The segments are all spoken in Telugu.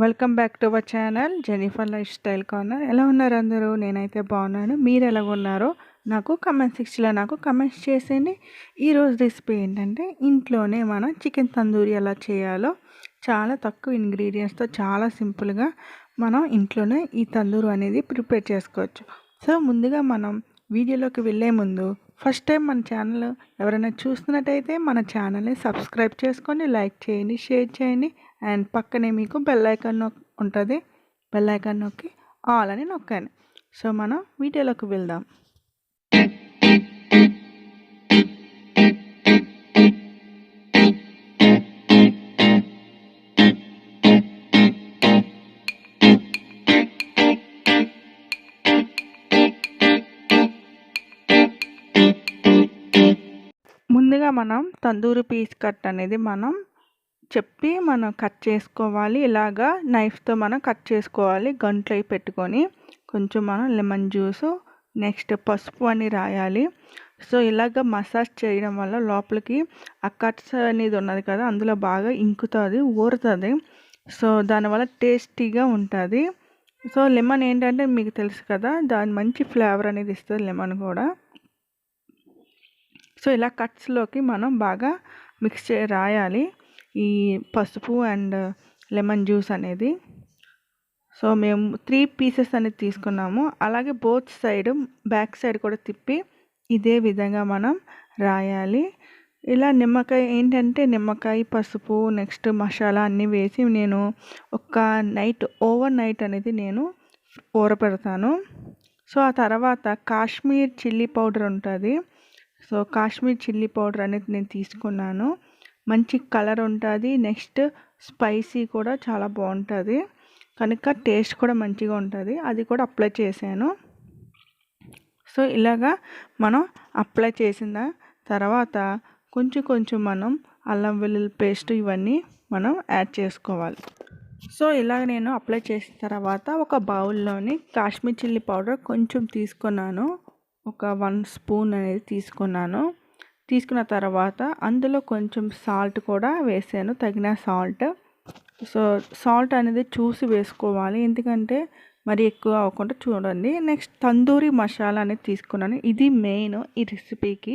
Welcome back to our channel Jennifer life style corner. ఎలా ఉన్నారు అందరూ? నేనైతే బాగున్నాను. మీరు ఎలాగ ఉన్నారో నాకు కమెంట్స్ చేసేయండి. ఈరోజు రెసిపీ ఏంటంటే ఇంట్లోనే మనం చికెన్ తందూరి ఎలా చేయాలో చాలా తక్కువ ఇంగ్రీడియంట్స్తో చాలా సింపుల్గా మనం ఇంట్లోనే ఈ తందూరు అనేది ప్రిపేర్ చేసుకోవచ్చు. సో ముందుగా మనం వీడియోలోకి వెళ్ళే ముందు ఫస్ట్ టైం మన ఛానల్ ఎవరైనా చూస్తున్నట్టయితే మన ఛానల్ని సబ్స్క్రైబ్ చేసుకోండి, లైక్ చేయండి, షేర్ చేయండి. అండ్ పక్కనే మీకు బెల్ ఐకాన్ ఉంటుంది. బెల్ ఐకాన్ నొక్కి ఆల్ అని నొక్కండి. సో మనం వీడియోలోకి వెళ్దాం. ముందుగా మనం తందూరి పీస్ కట్ అనేది మనం కట్ చేసుకోవాలి. ఇలాగా నైఫ్తో మనం కట్ చేసుకోవాలి. గంటలో పెట్టుకొని కొంచెం మనం లెమన్ జ్యూసు, నెక్స్ట్ పసుపు అని రాయాలి. సో ఇలాగ మసాజ్ చేయడం వల్ల లోపలికి ఆ కట్స్ అనేది ఉన్నది కదా, అందులో బాగా ఇంకుతుంది, ఊరుతుంది. సో దానివల్ల టేస్టీగా ఉంటుంది. సో లెమన్ ఏంటంటే మీకు తెలుసు కదా, దాని మంచి ఫ్లేవర్ అనేది ఇస్తుంది లెమన్ కూడా. సో ఇలా కట్స్లోకి మనం బాగా మిక్స్ రాయాలి ఈ పసుపు అండ్ లెమన్ జ్యూస్ అనేది. సో మేము 3 పీసెస్ అనేది తీసుకున్నాము. అలాగే బోత్ సైడ్ బ్యాక్ సైడ్ కూడా తిప్పి ఇదే విధంగా మనం రాయాలి. ఇలా నిమ్మకాయ ఏంటంటే నిమ్మకాయ, పసుపు, నెక్స్ట్ మసాలా అన్నీ వేసి నేను ఒక ఓవర్ నైట్ అనేది నేను ఊరపెడతాను. సో ఆ తర్వాత కాశ్మీర్ చిల్లీ పౌడర్ ఉంటుంది. సో కాశ్మీర్ చిల్లీ పౌడర్ అనేది నేను తీసుకున్నాను. మంచి కలర్ ఉంటుంది, నెక్స్ట్ స్పైసీ కూడా చాలా బాగుంటుంది, కనుక టేస్ట్ కూడా మంచిగా ఉంటుంది. అది కూడా అప్లై చేశాను. సో ఇలాగా మనం అప్లై చేసిన తర్వాత కొంచెం మనం అల్లం వెల్లుల్లి పేస్ట్ ఇవన్నీ మనం యాడ్ చేసుకోవాలి. సో ఇలాగ నేను అప్లై చేసిన తర్వాత ఒక బౌల్లోని కాశ్మీర్ చిల్లీ పౌడర్ కొంచెం తీసుకున్నాను. ఒక 1 స్పూన్ అనేది తీసుకున్న తర్వాత అందులో కొంచెం సాల్ట్ కూడా వేసాను, తగిన సాల్ట్. సో సాల్ట్ అనేది చూసి వేసుకోవాలి, ఎందుకంటే మరి ఎక్కువ అవ్వకుండా చూడండి. నెక్స్ట్ తందూరి మసాలా అనేది తీసుకున్నాను. ఇది మెయిన్ ఈ రెసిపీకి.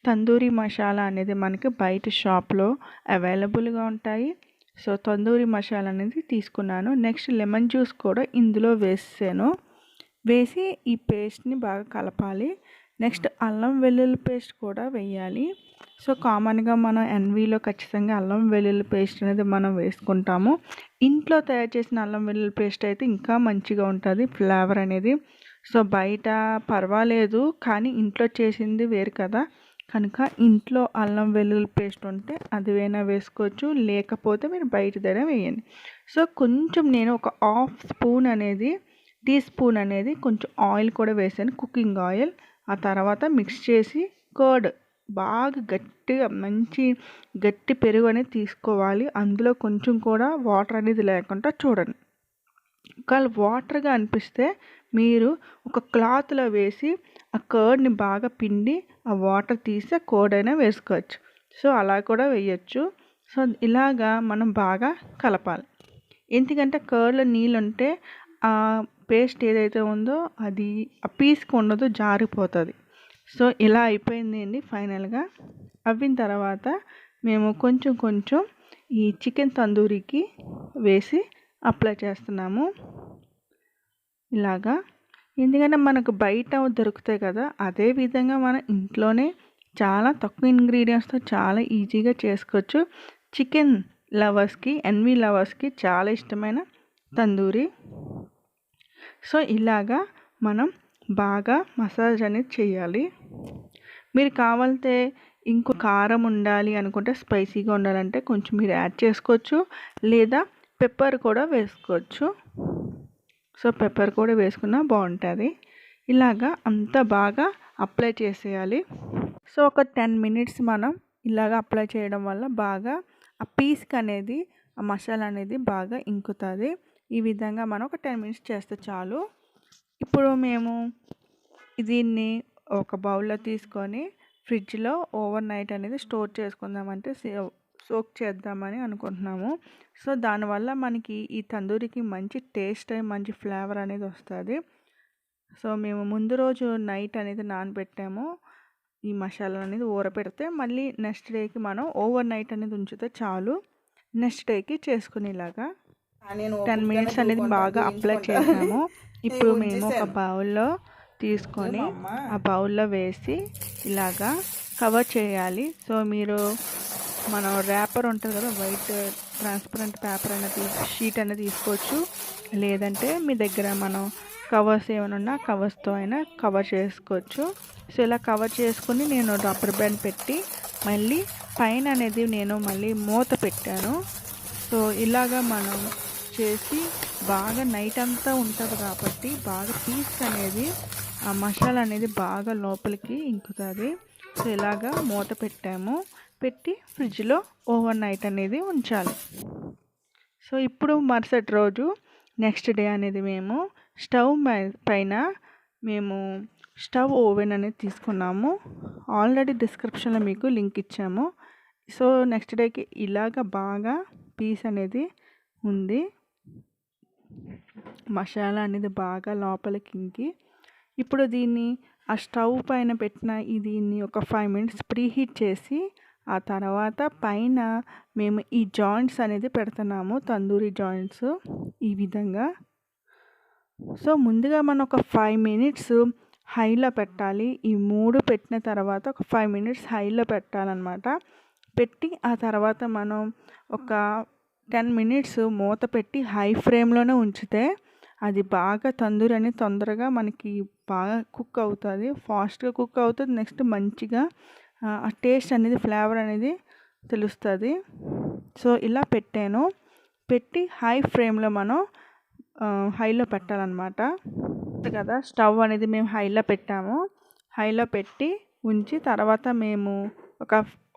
తందూరి మసాలా అనేది మనకి బయట షాప్లో అవైలబుల్గా ఉంటాయి. సో తందూరి మసాలా అనేది తీసుకున్నాను. నెక్స్ట్ లెమన్ జ్యూస్ కూడా ఇందులో వేసి ఈ పేస్ట్ని బాగా కలపాలి. నెక్స్ట్ అల్లం వెల్లుల్లి పేస్ట్ కూడా వేయాలి. సో కామన్గా మనం ఎన్వీలో ఖచ్చితంగా అల్లం వెల్లుల్లి పేస్ట్ అనేది మనం వేసుకుంటాము. ఇంట్లో తయారు చేసిన అల్లం వెల్లుల్లి పేస్ట్ అయితే ఇంకా మంచిగా ఉంటుంది ఫ్లేవర్ అనేది. సో బయట పర్వాలేదు, కానీ ఇంట్లో చేసింది వేరు కదా, కనుక ఇంట్లో అల్లం వెల్లుల్లి పేస్ట్ ఉంటే అది వేసుకోవచ్చు, లేకపోతే మీరు బయటదైనా వేయండి. సో కొంచెం నేను ఒక టీ స్పూన్ అనేది కొంచెం ఆయిల్ కూడా వేసాను, కుకింగ్ ఆయిల్. ఆ తర్వాత మిక్స్ చేసి కర్డ్ బాగా గట్టిగా మంచి గట్టి పెరుగు అనేది తీసుకోవాలి. అందులో కొంచెం కూడా వాటర్ అనేది లేకుండా చూడండి. ఒకవేళ వాటర్గా అనిపిస్తే మీరు ఒక క్లాత్లో వేసి ఆ కర్డ్ని బాగా పిండి ఆ వాటర్ తీసి కర్డ్ అయినా వేసుకోవచ్చు. సో అలా కూడా వేయచ్చు. సో ఇలాగా మనం బాగా కలపాలి, ఎందుకంటే కర్డ్లో నీళ్ళు ఉంటే ఆ పేస్ట్ ఏదైతే ఉందో అది ఆ పీస్కి ఉండదు, జారిపోతుంది. సో ఇలా అయిపోయింది ఫైనల్గా. అయిన తర్వాత మేము కొంచెం ఈ చికెన్ తందూరికి వేసి అప్లై చేస్తున్నాము ఇలాగా. ఎందుకంటే మనకు బయట దొరుకుతాయి కదా, అదే విధంగా మనం ఇంట్లోనే చాలా తక్కువ ఇంగ్రీడియంట్స్తో చాలా ఈజీగా చేసుకోవచ్చు. చికెన్ లవర్స్కి, ఎన్వి లవర్స్కి చాలా ఇష్టమైన తందూరి. సో ఇలాగా మనం బాగా మసాజ్ అనేది చేయాలి. మీరు కావాలంటే ఇంకో కారం ఉండాలి అనుకుంటే, స్పైసీగా ఉండాలంటే కొంచెం మీరు యాడ్ చేసుకోవచ్చు, లేదా పెప్పర్ కూడా వేసుకోవచ్చు. సో పెప్పర్ కూడా వేసుకున్నా బాగుంటుంది. ఇలాగా అంతా బాగా అప్లై చేసేయాలి. సో ఒక 10 మినిట్స్ మనం ఇలాగ అప్లై చేయడం వల్ల బాగా ఆ పీస్కి అనేది ఆ మసాలా అనేది బాగా ఇంకుతుంది. ఈ విధంగా మనం ఒక 10 మినిట్స్ చేస్తే చాలు. ఇప్పుడు మేము దీన్ని ఒక బౌల్లో తీసుకొని ఫ్రిడ్జ్లో ఓవర్ నైట్ అనేది స్టోర్ చేసుకుందామంటే సోక్ చేద్దామని అనుకుంటున్నాము. సో దానివల్ల మనకి ఈ తందూరికి మంచి టేస్ట్ మంచి ఫ్లేవర్ అనేది వస్తుంది. సో మేము ముందు రోజు నైట్ అనేది నానబెట్టాము. ఈ మసాలా అనేది ఊరపెడితే మళ్ళీ నెక్స్ట్ డేకి మనం ఓవర్ నైట్ అనేది ఉంచితే చాలు. నెక్స్ట్ డేకి చేసుకునేలాగా 10 మినిట్స్ అనేది బాగా అప్లై చేసాము. ఇప్పుడు మేము ఒక బౌల్లో తీసుకొని ఆ బౌల్లో వేసి ఇలాగా కవర్ చేయాలి. సో మీరు మనం ర్యాపర్ ఉంటుంది కదా, వైట్ ట్రాన్స్పరెంట్ పేపర్ అనేది షీట్ అనేది తీసుకోవచ్చు. లేదంటే మీ దగ్గర మనం కవర్స్ ఏమైనా ఉన్నా కవర్స్తో అయినా కవర్ చేసుకోవచ్చు. సో ఇలా కవర్ చేసుకుని నేను రబ్బర్ బ్యాండ్ పెట్టి మళ్ళీ పైన అనేది నేను మళ్ళీ మూత పెట్టాను. సో ఇలాగా మనం చేసి బాగా నైట్ అంతా ఉంటుంది కాబట్టి బాగా పీస్ అనేది ఆ మసాలా అనేది బాగా లోపలికి ఇంకుతుంది. సో ఇలాగా మూత పెట్టాము, పెట్టి ఫ్రిడ్జ్లో ఓవర్ నైట్ అనేది ఉంచాలి. సో ఇప్పుడు మరుసటి రోజు నెక్స్ట్ డే అనేది మేము స్టవ్ పైన మేము స్టవ్ ఓవెన్ అనేది తీసుకున్నాము. ఆల్రెడీ డిస్క్రిప్షన్లో మీకు లింక్ ఇచ్చాము. సో నెక్స్ట్ డేకి ఇలాగ బాగా పీస్ అనేది ఉంది, మసాలా అనేది బాగా లోపలికి ఇంకి. ఇప్పుడు దీన్ని ఆ స్టవ్ పైన పెట్టిన దీన్ని ఒక 5 మినిట్స్ ప్రీహీట్ చేసి ఆ తర్వాత పైన మేము ఈ జాయింట్స్ అనేది పెడుతున్నాము, తందూరి జాయింట్స్ ఈ విధంగా. సో ముందుగా మనం ఒక 5 మినిట్స్ హైలో పెట్టాలి. ఈ 3 పెట్టిన తర్వాత ఒక 5 మినిట్స్ హైలో పెట్టాలన్నమాట. పెట్టి ఆ తర్వాత మనం ఒక 10 మినిట్స్ మూత పెట్టి హై ఫ్లేమ్లోనే ఉంచితే అది బాగా తందూరి అనేది తొందరగా మనకి బాగా కుక్ అవుతుంది, ఫాస్ట్గా కుక్ అవుతుంది. నెక్స్ట్ మంచిగా ఆ టేస్ట్ అనేది ఫ్లేవర్ అనేది తెలుస్తుంది. సో ఇలా పెట్టాను. పెట్టి హై ఫ్లేమ్లో మనం హైలో పెట్టాలన్నమాట కదా. స్టవ్ అనేది మేము హైలో పెట్టాము. హైలో పెట్టి ఉంచి తర్వాత మేము ఒక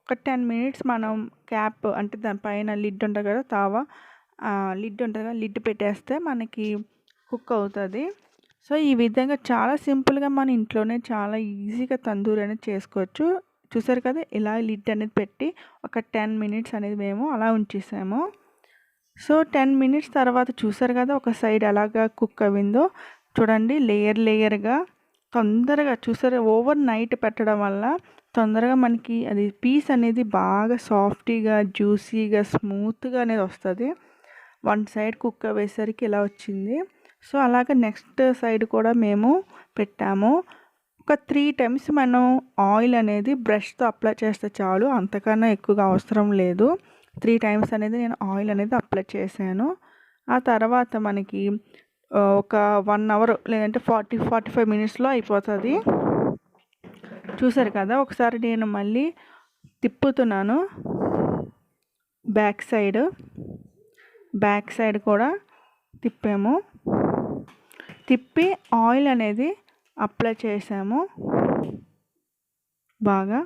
10 మినిట్స్ మనం క్యాప్ అంటే దానిపైన లిడ్ ఉంటుంది కదా, తావా లిడ్ ఉంటుంది కదా, లిడ్ పెట్టేస్తే మనకి కుక్ అవుతుంది. సో ఈ విధంగా చాలా సింపుల్గా మన ఇంట్లోనే చాలా ఈజీగా తందూరి అనేది చేసుకోవచ్చు. చూసారు కదా, ఇలా లిడ్ అనేది పెట్టి ఒక 10 మినిట్స్ అనేది మేము అలా ఉంచేసాము. సో 10 మినిట్స్ తర్వాత చూసారు కదా ఒక సైడ్ ఎలాగా కుక్ అయిందో చూడండి, లేయర్గా తొందరగా. చూసారు, ఓవర్ నైట్ పెట్టడం వల్ల తొందరగా మనకి అది పీస్ అనేది బాగా సాఫ్టీగా జ్యూసీగా స్మూత్గా అనేది వస్తుంది. వన్ సైడ్ కుక్ అయ్యేసరికి ఇలా వచ్చింది. సో అలాగే నెక్స్ట్ సైడ్ కూడా మేము పెట్టాము. ఒక 3 టైమ్స్ మనం ఆయిల్ అనేది బ్రష్తో అప్లై చేస్తే చాలు, అంతకన్నా ఎక్కువగా అవసరం లేదు. 3 టైమ్స్ అనేది నేను ఆయిల్ అనేది అప్లై చేశాను. ఆ తర్వాత మనకి ఒక 1 అవర్ లేదంటే 45 మినిట్స్లో అయిపోతుంది. చూసారు కదా, ఒకసారి నేను మళ్ళీ తిప్పుతున్నాను. బ్యాక్ సైడ్ కూడా తిప్పాము. తిప్పి ఆయిల్ అనేది అప్లై చేసాము బాగా.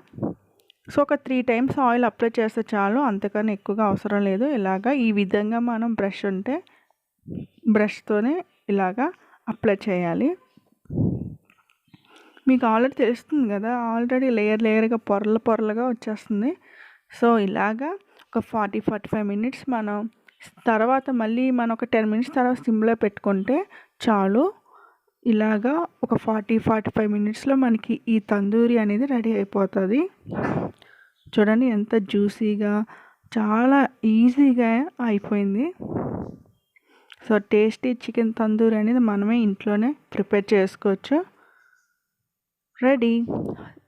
సో ఒక 3 టైమ్స్ ఆయిల్ అప్లై చేస్తే చాలు, అంతకన్నా ఎక్కువగా అవసరం లేదు. ఇలాగా ఈ విధంగా మనం బ్రష్ ఉంటే బ్రష్తోనే ఇలాగా అప్లై చేయాలి. మీకు ఆల్రెడీ తెలుస్తుంది కదా, ఆల్రెడీ లేయర్గా పొరలుగా వచ్చేస్తుంది. సో ఇలాగా ఒక 45 మినిట్స్ మనం తర్వాత మళ్ళీ మనం ఒక 10 మినిట్స్ తర్వాత సిమ్లో పెట్టుకుంటే చాలు. ఇలాగా ఒక 45 మినిట్స్లో మనకి ఈ తందూరి అనేది రెడీ అయిపోతుంది. చూడండి ఎంత జ్యూసీగా, చాలా ఈజీగా అయిపోయింది. సో టేస్టీ చికెన్ తందూరి అనేది మనమే ఇంట్లోనే ప్రిపేర్ చేసుకోవచ్చు. రెడీ.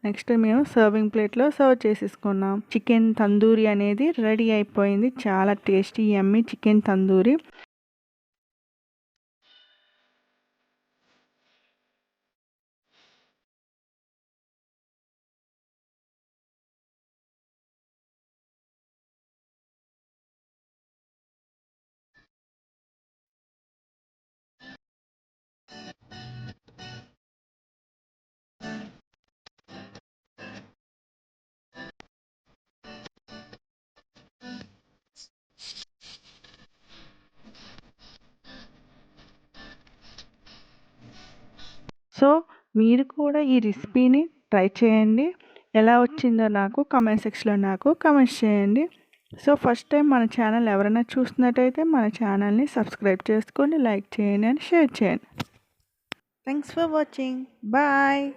నెక్స్ట్ మేము సర్వింగ్ ప్లేట్లో సర్వ్ చేసేసుకున్నాం. చికెన్ తందూరి అనేది రెడీ అయిపోయింది. చాలా టేస్టీ యమ్మీ చికెన్ తందూరి. సో మీరు కూడా ఈ రెసిపీని ట్రై చేయండి. ఎలా వచ్చిందో నాకు కామెంట్ సెక్షన్లో కామెంట్స్ చేయండి. సో ఫస్ట్ టైం మన ఛానల్ ఎవరైనా చూస్తున్నట్టయితే మన ఛానల్ని సబ్స్క్రైబ్ చేసుకొని లైక్ చేయండి అండ్ షేర్ చేయండి. Thanks for watching. బాయ్.